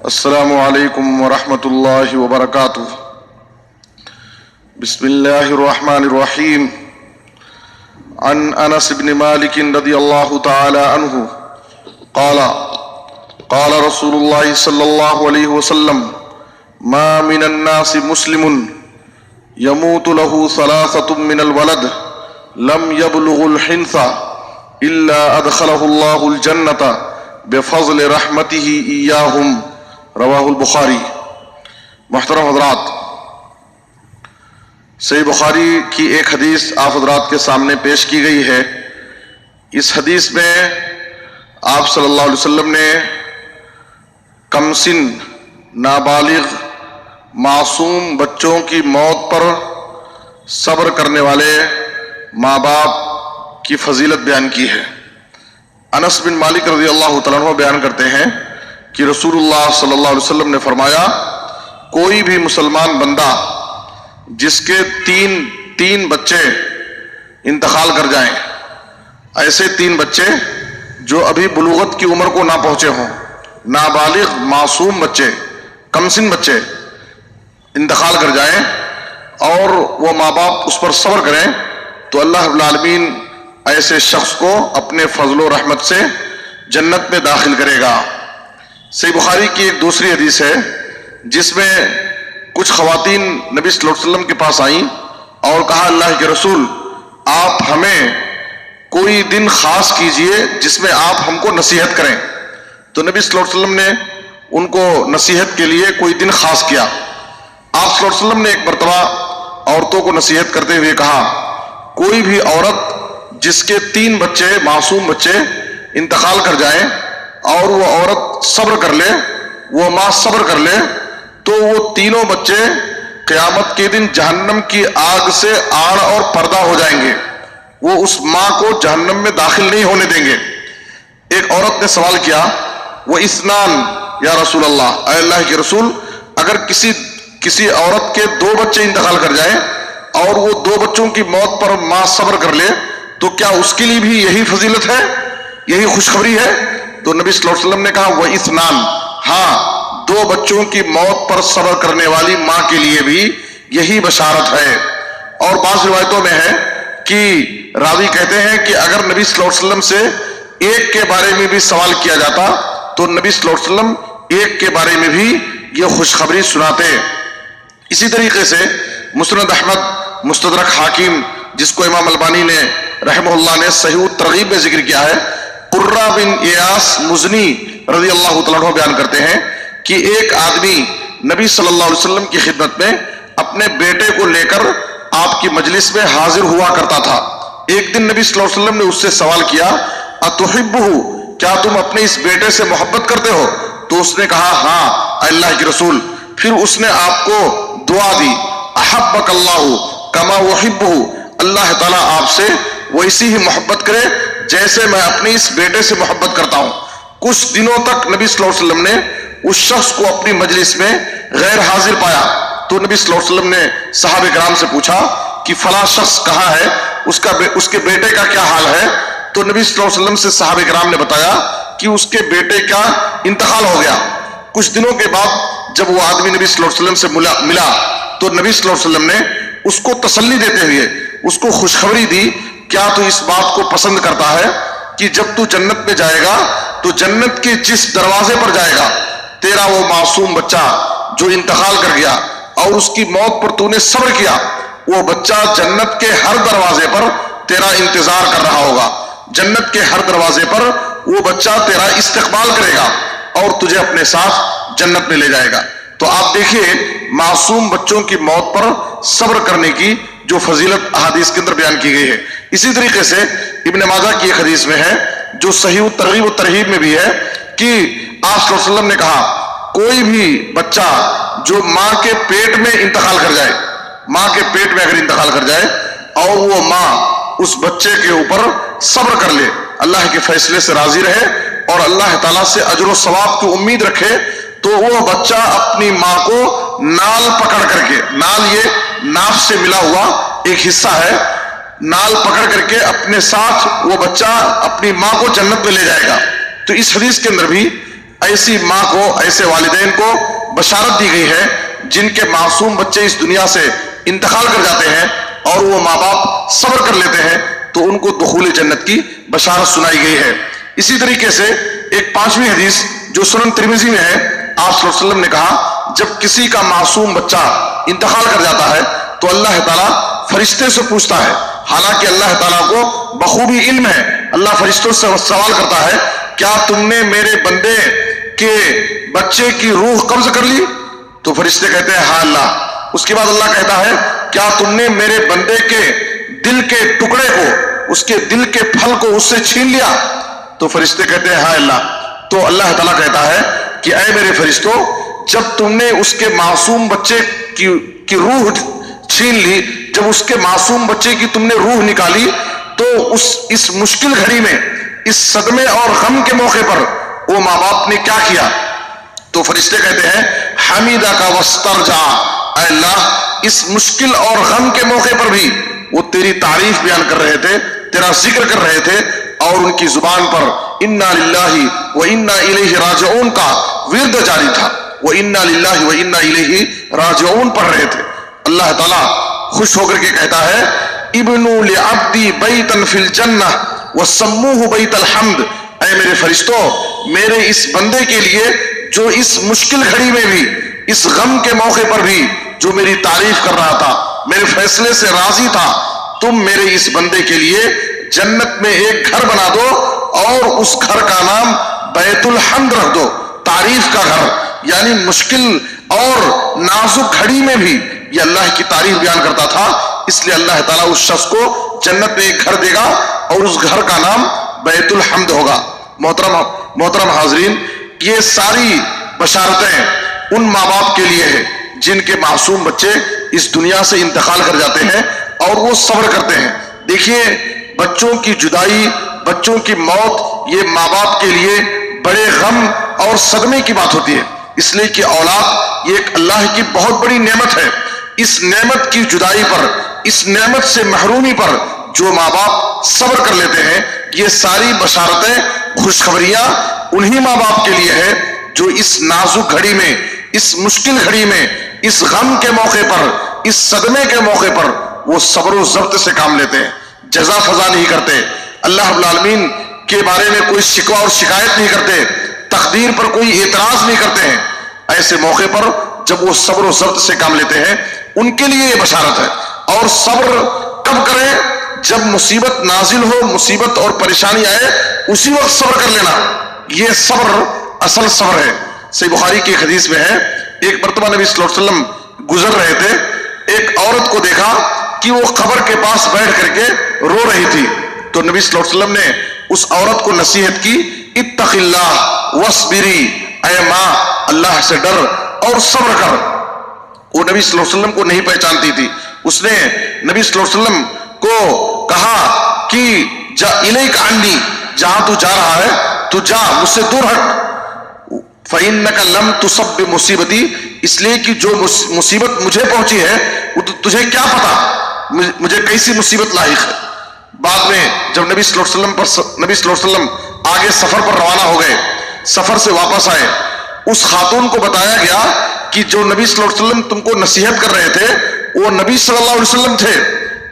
السلام علیکم ورحمۃ اللہ وبرکاتہ۔ بسم اللہ الرحمن الرحیم۔ عن انس بن مالک رضی اللہ تعالی عنہ قال قال رسول اللہ صلی اللہ علیہ وسلم ما من الناس مسلم يموت له ثلاثة من الولد لم يبلغ الحنث الا ادخله الله الجنة بفضل رحمته اياهم، رواہ البخاری۔ محترم حضرات، صحیح بخاری کی ایک حدیث آپ حضرات کے سامنے پیش کی گئی ہے۔ اس حدیث میں آپ صلی اللہ علیہ وسلم نے کم سن نابالغ معصوم بچوں کی موت پر صبر کرنے والے ماں باپ کی فضیلت بیان کی ہے۔ انس بن مالک رضی اللہ تعالیٰ عنہ بیان کرتے ہیں کہ رسول اللہ صلی اللہ علیہ وسلم نے فرمایا، کوئی بھی مسلمان بندہ جس کے تین بچے انتقال کر جائیں، ایسے 3 بچے جو ابھی بلوغت کی عمر کو نہ پہنچے ہوں، نابالغ معصوم بچے، کمسن بچے انتقال کر جائیں اور وہ ماں باپ اس پر صبر کریں، تو اللہ رب العالمین ایسے شخص کو اپنے فضل و رحمت سے جنت میں داخل کرے گا۔ صحیح بخاری کی ایک دوسری حدیث ہے جس میں کچھ خواتین نبی صلی اللہ علیہ وسلم کے پاس آئیں اور کہا، اللہ کے رسول، آپ ہمیں کوئی دن خاص کیجئے جس میں آپ ہم کو نصیحت کریں۔ تو نبی صلی اللہ علیہ وسلم نے ان کو نصیحت کے لیے کوئی دن خاص کیا۔ آپ صلی اللہ علیہ وسلم نے ایک مرتبہ عورتوں کو نصیحت کرتے ہوئے کہا، کوئی بھی عورت جس کے 3 بچے معصوم بچے انتقال کر جائیں اور وہ عورت صبر کر لے، وہ ماں صبر کر لے، تو وہ تینوں بچے قیامت کے دن جہنم کی آگ سے آڑ اور پردہ ہو جائیں گے، وہ اس ماں کو جہنم میں داخل نہیں ہونے دیں گے۔ ایک عورت نے سوال کیا، وہ اسنان یا رسول اللہ، اے اللہ کے رسول، اگر کسی عورت کے 2 بچے انتقال کر جائیں اور وہ 2 بچوں کی موت پر ماں صبر کر لے تو کیا اس کے لیے بھی یہی فضیلت ہے، یہی خوشخبری ہے؟ تو نبی صلی اللہ علیہ وسلم نے کہا، وہ اسنان، ہاں 2 بچوں کی موت پر صبر کرنے والی ماں کے لیے بھی یہی بشارت ہے۔ اور بعض روایتوں میں ہے کہ راوی کہتے ہیں کہ اگر نبی صلی اللہ علیہ وسلم سے ایک کے بارے میں بھی سوال کیا جاتا تو نبی صلی اللہ علیہ وسلم ایک کے بارے میں بھی یہ خوشخبری سناتے۔ اسی طریقے سے مسند احمد، مستدرک حاکم، جس کو امام البانی نے رحمہ اللہ نے صحیح الترغیب میں ذکر کیا ہے، قرہ بن ایاس مزنی رضی اللہ تعالیٰ عنہ بیان کرتے ہیں کہ ایک آدمی نبی صلی اللہ علیہ وسلم کی خدمت میں اپنے بیٹے کو لے کر آپ کی مجلس میں حاضر ہوا کرتا تھا۔ ایک دن نبی صلی اللہ علیہ وسلم نے اس سے سوال کیا، اتحبہ، کیا تم اپنے اس بیٹے سے محبت کرتے ہو؟ تو اس نے کہا، ہاں اے اللہ کے رسول۔ پھر اس نے آپ کو دعا دی، احبک اللہ کما احبہ، اللہ تعالیٰ آپ سے ویسی ہی محبت کرے جیسے میں اپنے اس بیٹے سے محبت کرتا ہوں۔ کچھ دنوں تک نبی صلی اللہ علیہ وسلم نے اس شخص کو اپنی مجلس میں غیر حاضر پایا، تو نبی صلی اللہ علیہ وسلم نے صحابہ کرام سے پوچھا کہ فلاں شخص کہاں ہے، اس کے بیٹے کا کیا حال ہے؟ تو نبی صلی اللہ علیہ وسلم سے صحابہ کرام نے بتایا کہ اس کے بیٹے کا انتقال ہو گیا۔ کچھ دنوں کے بعد جب وہ آدمی نبی صلی اللہ علیہ وسلم سے ملا تو نبی صلی اللہ علیہ وسلم نے اس کو تسلی دیتے ہوئے اس کو خوشخبری دی، کیا تو اس بات کو پسند کرتا ہے کہ جب تو جنت میں جائے گا تو جنت کے جس دروازے پر جائے گا، تیرا وہ معصوم بچہ جو انتقال کر گیا اور اس کی موت پر تو نے صبر کیا، وہ بچہ جنت کے ہر دروازے پر تیرا انتظار کر رہا ہوگا، جنت کے ہر دروازے پر وہ بچہ تیرا استقبال کرے گا اور تجھے اپنے ساتھ جنت میں لے جائے گا۔ تو آپ دیکھیے معصوم بچوں کی موت پر صبر کرنے کی جو فضیلت احادیث کے اندر بیان کی گئی ہے۔ اسی طریقے سے ابن ماجہ کی ایک حدیث میں ہے جو صحیح الترغیب و ترہیب میں بھی ہے کہ آپ صلی اللہ علیہ وسلم نے کہا، کوئی بھی بچہ جو ماں کے پیٹ میں انتقال کر جائے، ماں کے پیٹ میں اگر انتقال کر جائے اور وہ ماں اس بچے کے اوپر صبر کر لے، اللہ کے فیصلے سے راضی رہے اور اللہ تعالیٰ سے اجر و ثواب کی امید رکھے، تو وہ بچہ اپنی ماں کو نال پکڑ کر کے، نال یہ ناف سے ملا ہوا ایک حصہ ہے، نال پکڑ کر کے اپنے ساتھ وہ بچہ اپنی ماں کو جنت میں لے جائے گا۔ تو اس حدیث کے اندر بھی ایسی ماں کو، ایسے والدین کو بشارت دی گئی ہے جن کے معصوم بچے اس دنیا سے انتقال کر جاتے ہیں اور وہ ماں باپ صبر کر لیتے ہیں تو ان کو دخول جنت کی بشارت سنائی گئی ہے۔ اسی طریقے سے ایک 5ویں حدیث جو سنن ترمذی میں ہے، آپ صلی اللہ علیہ وسلم نے کہا جب کسی کا معصوم بچہ انتقال کر جاتا ہے تو اللہ تعالیٰ فرشتے سے پوچھتا ہے، حالانکہ اللہ تعالیٰ کو بخوبی علم ہے، اللہ فرشتوں سے سوال کرتا ہے کیا تم نے میرے بندے کے بچے کی روح قبض کر لی؟ تو فرشتے کہتے ہیں ہاں اللہ۔ اس کے بعد اللہ کہتا ہے کیا تم نے میرے بندے کے دل کے ٹکڑے کو، اس کے دل کے پھل کو اس سے چھین لیا؟ تو فرشتے کہتے ہیں ہاں اللہ۔ تو اللہ تعالیٰ کہتا ہے کہ اے میرے فرشتوں، جب تم نے اس کے معصوم بچے کی روح چھین لی، جب اس کے معصوم بچے کی تم نے روح نکالی تو اس مشکل گھڑی میں، اس صدمے اور غم کے موقع پر وہ ماں باپ نے کیا کیا؟ تو فرشتے کہتے ہیں حمیدہ کا وسترجع، اے اللہ اس مشکل اور غم کے موقع پر بھی وہ تیری تعریف بیان کر رہے تھے، تیرا ذکر کر رہے تھے، اور ان کی زبان پر انا للہ و انا الیہ راجعون کا ورد جاری تھا، وہ انا للہ و انا الیہ راجعون پڑھ رہے تھے۔ اللہ تعالیٰ خوش ہو کر کے کہتا ہے ابنوا لعبدی بیتا فی الجنہ وسموہ بیت الحمد، اے میرے فرشتوں، میرے اس بندے کے لیے جو اس مشکل گھڑی میں بھی، اس غم کے موقع پر بھی جو میری تعریف کر رہا تھا، میرے فیصلے سے راضی تھا، تم میرے اس بندے کے لیے جنت میں ایک گھر بنا دو اور اس گھر کا نام بیت الحمد رکھ دو، تعریف کا گھر۔ یعنی مشکل اور نازک گھڑی میں بھی یہ اللہ کی تعریف بیان کرتا تھا، اس لیے اللہ تعالیٰ اس شخص کو جنت میں ایک گھر دے گا اور اس گھر کا نام بیت الحمد ہوگا۔ محترم حاضرین، یہ ساری بشارتیں ان ماں باپ کے لیے ہیں جن کے معصوم بچے اس دنیا سے انتقال کر جاتے ہیں اور وہ صبر کرتے ہیں۔ دیکھیے، بچوں کی جدائی، بچوں کی موت یہ ماں باپ کے لیے بڑے غم اور صدمے کی بات ہوتی ہے، اس لیے کہ اولاد یہ ایک اللہ کی بہت بڑی نعمت ہے۔ اس نعمت کی جدائی پر، اس نعمت سے محرومی پر جو ماں باپ صبر کر لیتے ہیں، یہ ساری بشارتیں، خوشخبریاں انہی ماں باپ کے لیے ہے جو اس نازک گھڑی میں، اس مشکل گھڑی میں، اس غم کے موقع پر، اس صدمے کے موقع پر وہ صبر و ضبط سے کام لیتے ہیں، جزا فضا نہیں کرتے، اللہ رب العالمین کے بارے میں کوئی شکوہ اور شکایت نہیں کرتے، تقدیر پر کوئی اعتراض نہیں کرتے ہیں۔ ایسے موقع پر جب وہ صبر و ضبط سے کام لیتے ہیں ان کے لیے یہ بشارت ہے۔ اور صبر کب کریں؟ جب مصیبت نازل ہو، مصیبت اور پریشانی آئے، اسی وقت صبر کر لینا، یہ صبر اصل صبر ہے۔ صحیح بخاری کی حدیث میں ہے، ایک مرتبہ نبی صلی اللہ علیہ وسلم گزر رہے تھے، ایک عورت کو دیکھا کہ وہ قبر کے پاس بیٹھ کر کے رو رہی تھی، تو نبی صلی اللہ علیہ وسلم نے اس عورت کو نصیحت کی اتق اللہ واصبری، اے ماں اللہ سے ڈر اور صبر کر۔ وہ نبی صلی اللہ علیہ وسلم کو نہیں پہچانتی تھی، اس نے نبی صلی اللہ علیہ وسلم کو کہا کہ جا الیک عنی، جہاں تو جا رہا ہے تو جا، مجھ سے دور ہٹ، فإنک لم تصب بمصیبتی، اس لیے کہ جو مصیبت مجھے پہنچی ہے وہ تجھے کیا پتا مجھے کیسی مصیبت لاحق ہے۔ بعد میں جب نبی صلی اللہ علیہ وسلم آگے سفر پر روانہ ہو گئے، سفر سے واپس آئے، اس خاتون کو بتایا گیا کہ جو نبی صلی اللہ علیہ وسلم تم کو نصیحت کر رہے تھے وہ نبی صلی اللہ علیہ وسلم تھے۔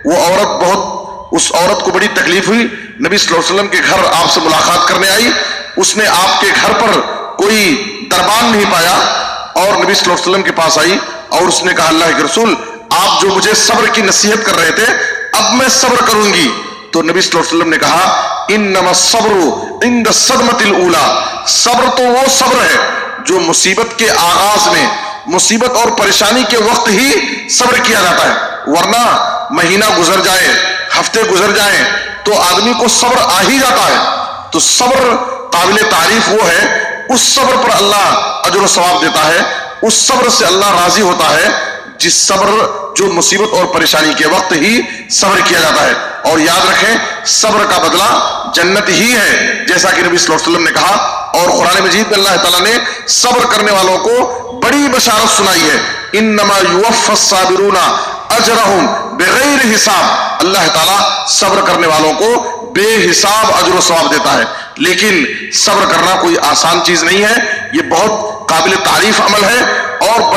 وہ عورت اس عورت کو بڑی تکلیف ہوئی، نبی صلی اللہ علیہ وسلم کے گھر آپ سے ملاقات کرنے آئی، اس نے آپ کے گھر پر کوئی دربان نہیں پایا اور نبی صلی اللہ علیہ وسلم کے پاس آئی اور اس نے کہا اللہ کے رسول، آپ جو مجھے صبر کی نصیحت کر رہے تھے اب میں صبر کروں گی۔ تو نبی صلی اللہ علیہ وسلم نے کہا انما الصبر عند الصدمۃ الاولی، صبر تو وہ صبر ہے جو مصیبت کے آغاز میں، مصیبت اور پریشانی کے وقت ہی صبر کیا جاتا ہے، ورنہ مہینہ گزر جائے، ہفتے گزر جائیں تو آدمی کو صبر آ ہی جاتا ہے۔ تو صبر قابل تعریف وہ ہے، اس صبر پر اللہ اجر و ثواب دیتا ہے، اس صبر سے اللہ راضی ہوتا ہے جس صبر جو مصیبت اور پریشانی کے وقت ہی صبر کیا جاتا ہے۔ اور یاد رکھیں صبر کا بدلہ جنت ہی ہے، جیسا کہ نبی صلی اللہ علیہ وسلم نے کہا، اور قرآن مجید میں اللہ تعالیٰ نے صبر کرنے والوں کو بڑی بشارت سنائی ہے، انما یوفی الصابرون اجرہم بغیر حساب، اللہ تعالیٰ صبر کرنے والوں کو بے حساب اجر و ثواب دیتا ہے۔ لیکن صبر کرنا کوئی آسان چیز نہیں ہے، یہ بہت قابل تعریف عمل ہے اور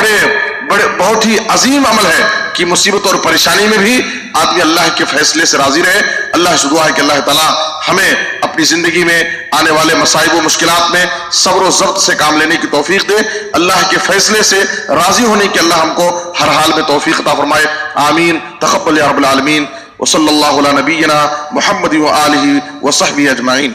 بہت ہی عظیم عمل ہے کہ مصیبت اور پریشانی میں بھی آدمی اللہ کے فیصلے سے راضی رہے۔ اللہ سے دعا ہے کہ اللہ تعالیٰ ہمیں اپنی زندگی میں آنے والے مصائب و مشکلات میں صبر و ضبط سے کام لینے کی توفیق دے، اللہ کے فیصلے سے راضی ہونے کی اللہ ہم کو ہر حال میں توفیق عطا فرمائے، آمین۔ تقبل یا رب العالمین، وصلی اللہ علی نبینا محمد وآلہ وصحبہ اجمعین۔